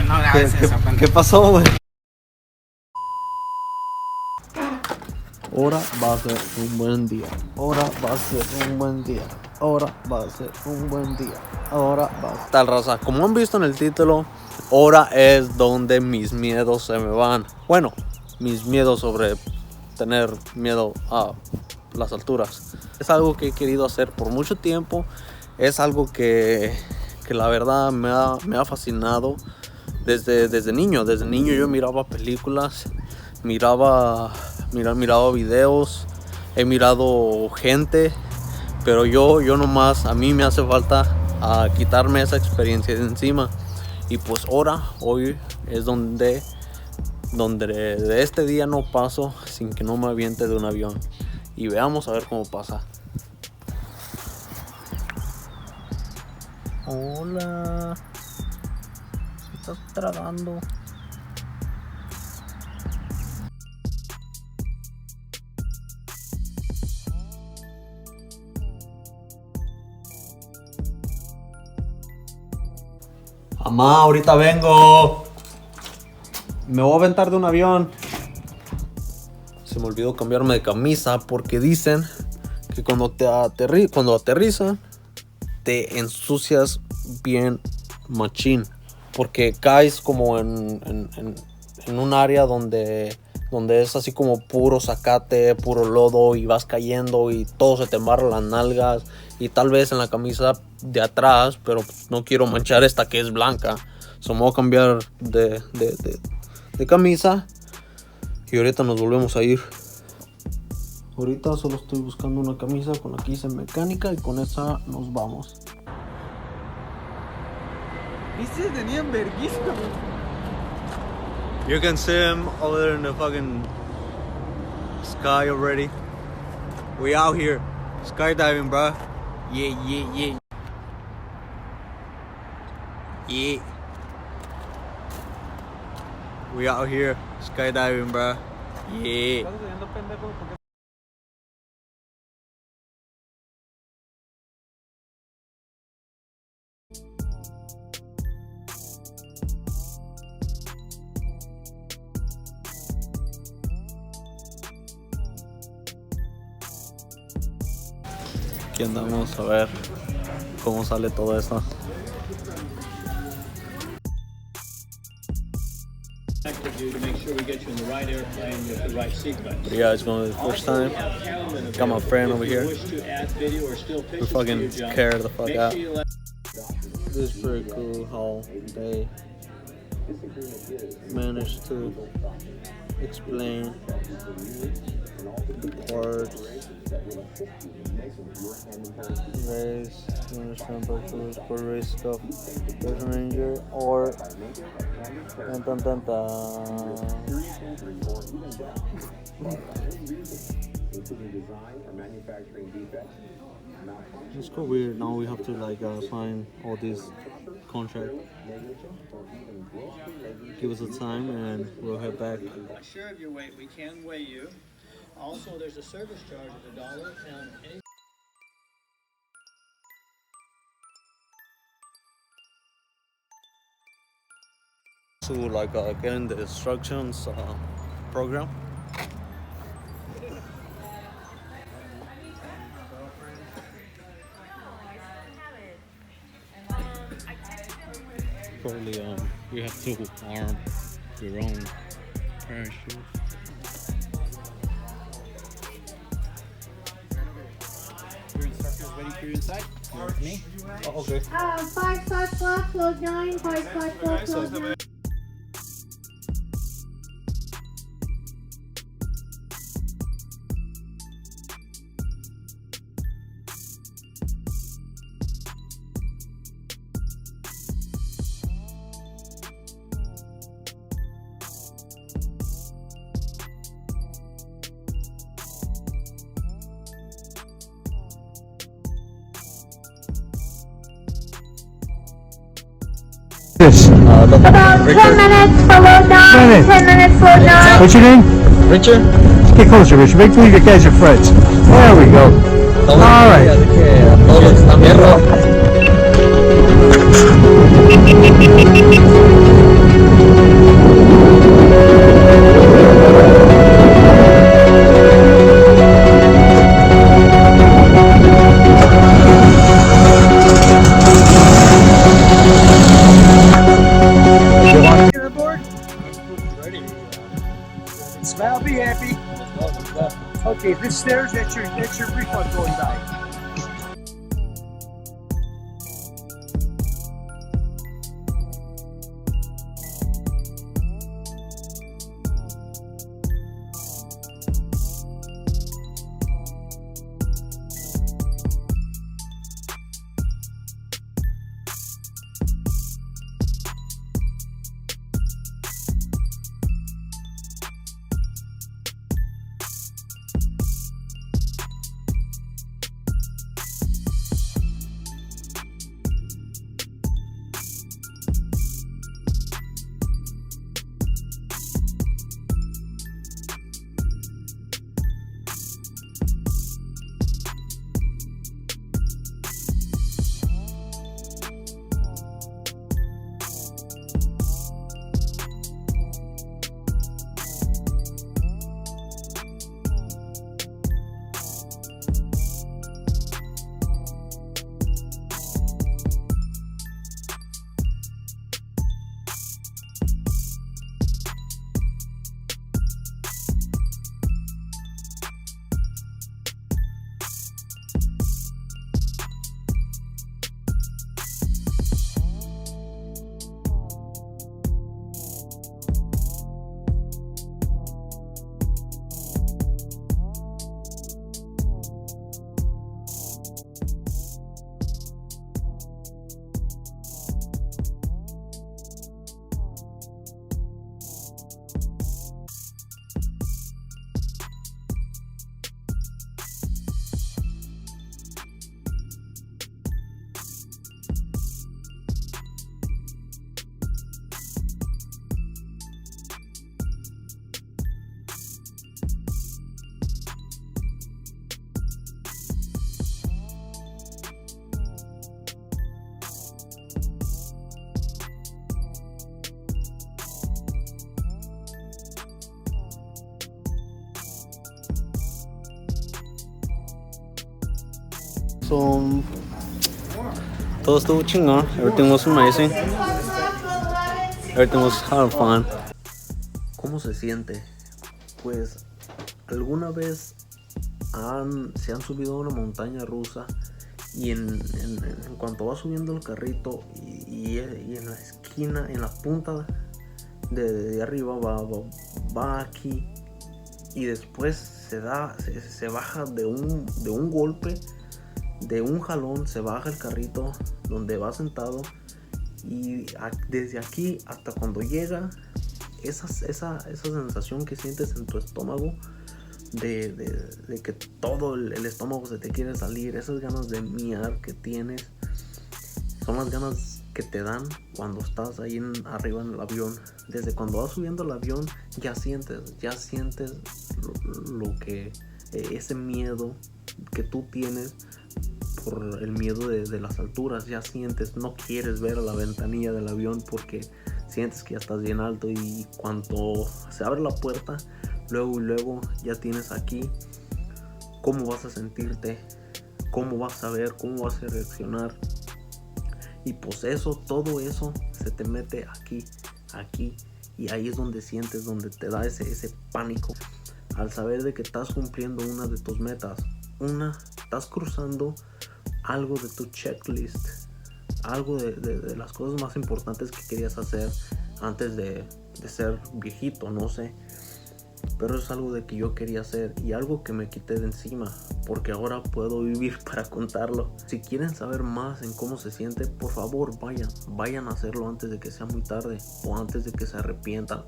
no grabes eso, ¿Qué pasó, güey? Ahora va a ser un buen día. Ahora va a ser un buen día. Ahora va a ser un buen día. Ahora va a ser... Tal raza, como han visto en el título, ahora es donde mis miedos se me van. Bueno, mis miedos sobre tener miedo a las alturas. Es algo que he querido hacer por mucho tiempo. Es algo que la verdad me ha fascinado desde niño. Desde niño yo miraba películas, miraba videos, he mirado gente, pero yo nomás, a mí me hace falta quitarme esa experiencia de encima. Y pues hoy es donde de este día no paso sin que no me aviente de un avión. Y veamos a ver cómo pasa. Hola, ¿qué estás tragando? Mamá, ahorita vengo. Me voy a aventar de un avión. Se me olvidó cambiarme de camisa porque dicen que cuando aterrizan te ensucias bien machín, porque caes como en un área donde es así como puro zacate, puro lodo, y vas cayendo y todo se te embarra las nalgas y tal vez en la camisa de atrás, pero no quiero manchar esta que es blanca. So me voy a cambiar de camisa y ahorita nos volvemos a ir. Ahorita solo estoy buscando una camisa con la que hice mecánica y con esa nos vamos. ¿Viste? Tenían verguísima. You can see him over there in the fucking sky already. We out here skydiving, bro. Yeah. We out here skydiving, bro. Yeah. Aquí andamos a ver cómo sale todo esto. To make sure we get you in the right airplane with the right seatbelt. You guys going the first time? Got my friend over here. We fucking care the fuck out. This is pretty cool how they managed to explain the parts. Race, unit temperatures for risk of person injury or It's so weird. Now we have to sign all these contracts. Give us a time and we'll head back. Sure of your weight, we can weigh you. Also, there's a service charge of $1 and any. To get in the instructions program. Probably you have to arm your own parachute. Your instructor's waiting for you inside. With me. Oh, okay. 5 spots left, close 9, 5 spots left, close 9. About 10 minutes for load 9, 10 minutes for load 9. What's your name? Richard. Get closer, Richard. Make believe your guys are friends. There we go. All right. Todo está bien rojo. be happy. Okay, if it stares, that's your refund going by. So, todo estuvo chingón. Everything was amazing. Everything was hard fun. ¿Cómo se siente? Pues, ¿alguna vez se han subido a una montaña rusa y en cuanto va subiendo el carrito y en la esquina, en la punta de arriba va aquí y después se baja de un golpe, de un jalón, se baja el carrito donde va sentado y desde aquí hasta cuando llega esa sensación que sientes en tu estómago de que todo el estómago se te quiere salir, esas ganas de miar que tienes son las ganas que te dan cuando estás ahí arriba en el avión. Desde cuando vas subiendo el avión ya sientes lo que ese miedo que tú tienes por el miedo de las alturas, ya sientes, no quieres ver a la ventanilla del avión porque sientes que ya estás bien alto y cuando se abre la puerta, luego ya tienes aquí cómo vas a sentirte, cómo vas a ver, cómo vas a reaccionar. Y pues todo eso se te mete aquí y ahí es donde sientes, donde te da ese pánico al saber de que estás cumpliendo una de tus metas, estás cruzando algo de tu checklist, algo de las cosas más importantes que querías hacer antes de ser viejito, no sé. Pero es algo de que yo quería hacer y algo que me quité de encima porque ahora puedo vivir para contarlo. Si quieren saber más en cómo se siente, por favor vayan a hacerlo antes de que sea muy tarde o antes de que se arrepientan.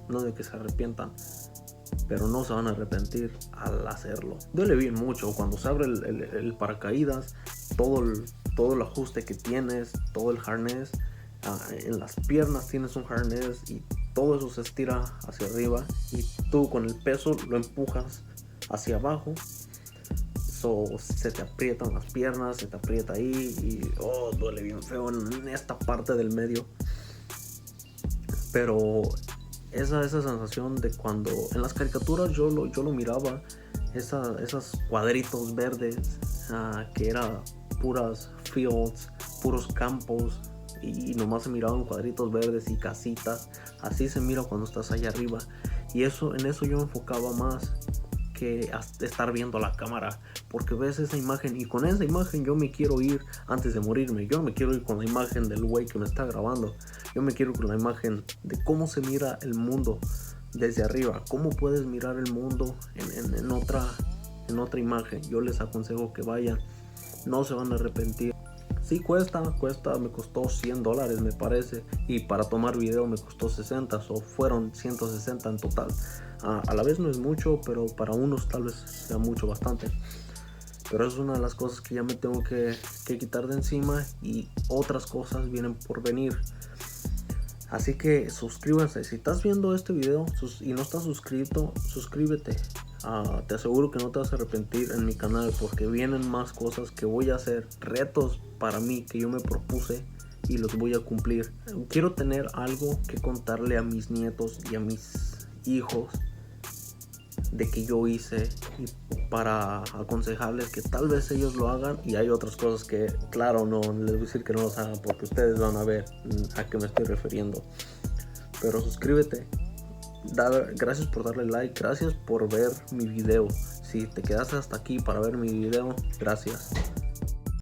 No de que se arrepientan, pero no se van a arrepentir al hacerlo. Duele bien mucho cuando se abre el paracaídas, todo el ajuste que tienes, todo el harness, en las piernas tienes un harness y todo eso se estira hacia arriba y tú con el peso lo empujas hacia abajo. Se te aprietan las piernas, se te aprieta ahí y duele bien feo en esta parte del medio. Pero esa sensación de cuando en las caricaturas yo lo miraba, esos cuadritos verdes que eran puras fields, puros campos y nomás se miraban cuadritos verdes y casitas. Así se mira cuando estás allá arriba Y en eso yo me enfocaba más que estar viendo la cámara, porque ves esa imagen y con esa imagen yo me quiero ir antes de morirme. Yo no me quiero ir con la imagen del güey que me está grabando, yo me quiero ir con la imagen de cómo se mira el mundo desde arriba, cómo puedes mirar el mundo en otra imagen. Yo les aconsejo que vayan, no se van a arrepentir. Sí, cuesta, me costó $100 me parece, y para tomar video me costó 60, o fueron 160 en total. A la vez no es mucho, pero para unos tal vez sea mucho, bastante. Pero es una de las cosas que ya me tengo que quitar de encima, y otras cosas vienen por venir. Así que suscríbanse. Si estás viendo este video y no estás suscrito, suscríbete. Te aseguro que no te vas a arrepentir en mi canal, porque vienen más cosas que voy a hacer, retos para mí que yo me propuse y los voy a cumplir. Quiero tener algo que contarle a mis nietos y a mis hijos de que yo hice, y para aconsejarles que tal vez ellos lo hagan. Y hay otras cosas que, claro, no les voy a decir que no los hagan, porque ustedes van a ver a qué me estoy refiriendo. Pero suscríbete. Gracias por darle like, gracias por ver mi video. Si te quedaste hasta aquí para ver mi video, gracias.